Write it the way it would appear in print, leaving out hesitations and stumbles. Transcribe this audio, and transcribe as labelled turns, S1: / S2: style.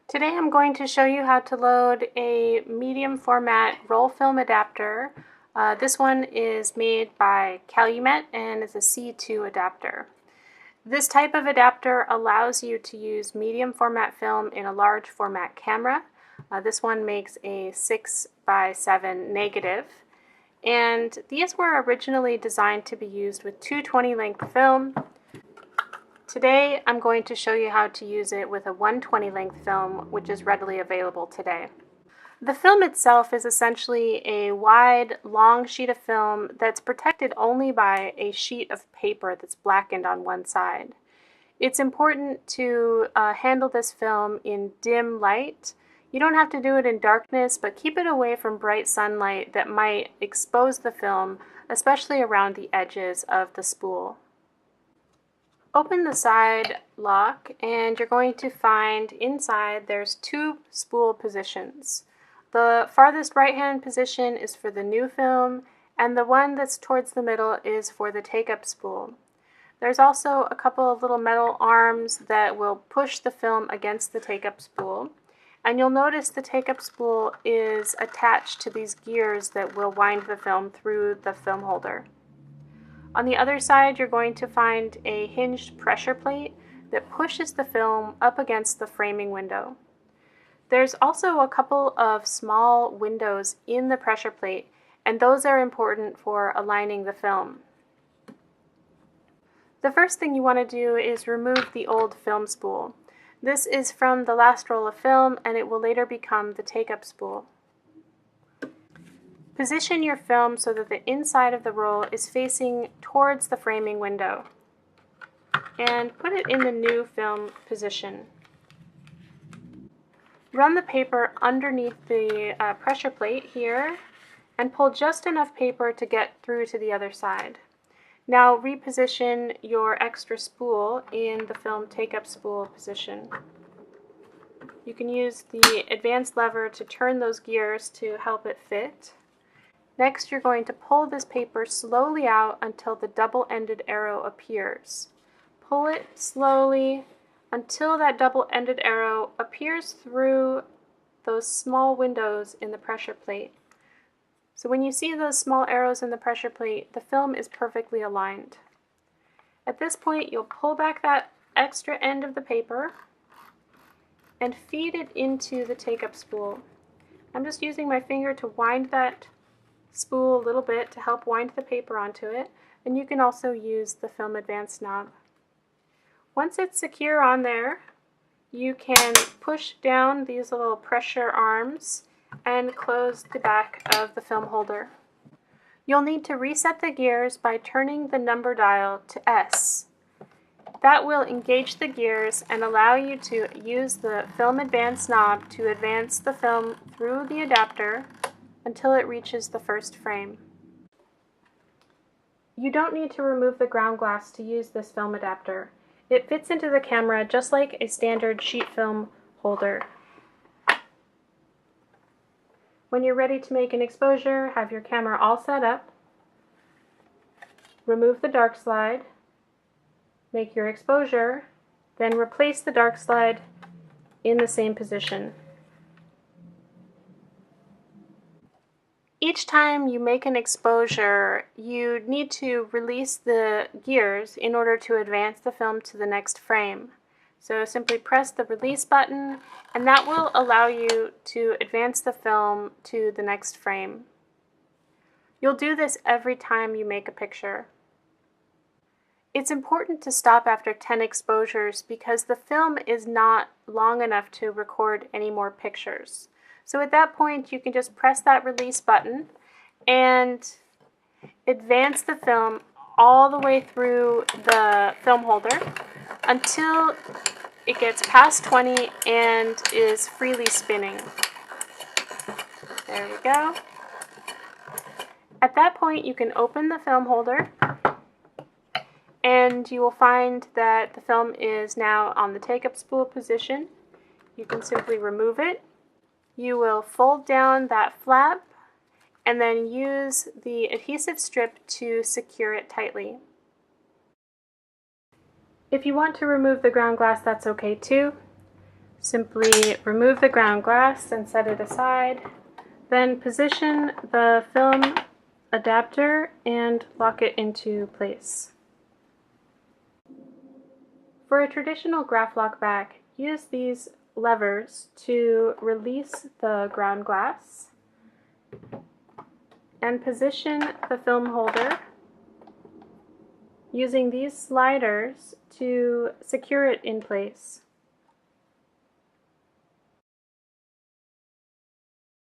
S1: Today I'm going to show you how to load a medium format roll film adapter. This one is made by Calumet and is a C2 adapter. This type of adapter allows you to use medium format film in a large format camera. This one makes a 6x7 negative. And these were originally designed to be used with 220 length film. Today I'm going to show you how to use it with a 120 length film, which is readily available today. The film itself is essentially a wide, long sheet of film that's protected only by a sheet of paper that's blackened on one side. It's important to handle this film in dim light. You don't have to do it in darkness, but keep it away from bright sunlight that might expose the film, especially around the edges of the spool. Open the side lock and you're going to find inside there's two spool positions. The farthest right hand position is for the new film and the one that's towards the middle is for the take-up spool. There's also a couple of little metal arms that will push the film against the take-up spool, and you'll notice the take-up spool is attached to these gears that will wind the film through the film holder. On the other side, you're going to find a hinged pressure plate that pushes the film up against the framing window. There's also a couple of small windows in the pressure plate, and those are important for aligning the film. The first thing you want to do is remove the old film spool. This is from the last roll of film, and it will later become the take-up spool. Position your film so that the inside of the roll is facing towards the framing window, and put it in the new film position. Run the paper underneath the pressure plate here and pull just enough paper to get through to the other side. Now reposition your extra spool in the film take-up spool position. You can use the advanced lever to turn those gears to help it fit. Next, you're going to pull this paper slowly out until the double-ended arrow appears. Pull it slowly until that double-ended arrow appears through those small windows in the pressure plate. So when you see those small arrows in the pressure plate, the film is perfectly aligned. At this point, you'll pull back that extra end of the paper and feed it into the take-up spool. I'm just using my finger to wind that spool a little bit to help wind the paper onto it, and you can also use the film advance knob. Once it's secure on there, you can push down these little pressure arms and close the back of the film holder. You'll need to reset the gears by turning the number dial to S. That will engage the gears and allow you to use the film advance knob to advance the film through the adapter until it reaches the first frame. You don't need to remove the ground glass to use this film adapter. It fits into the camera just like a standard sheet film holder. When you're ready to make an exposure, have your camera all set up. Remove the dark slide, make your exposure, then replace the dark slide in the same position. Each time you make an exposure, you need to release the gears in order to advance the film to the next frame. So simply press the release button, and that will allow you to advance the film to the next frame. You'll do this every time you make a picture. It's important to stop after 10 exposures because the film is not long enough to record any more pictures. So at that point, you can just press that release button and advance the film all the way through the film holder until it gets past 20 and is freely spinning. There we go. At that point, you can open the film holder and you will find that the film is now on the take-up spool position. You can simply remove it. You will fold down that flap and then use the adhesive strip to secure it tightly. If you want to remove the ground glass, that's okay too. Simply remove the ground glass and set it aside. Then position the film adapter and lock it into place. For a traditional Graflok back, use these levers to release the ground glass and position the film holder using these sliders to secure it in place.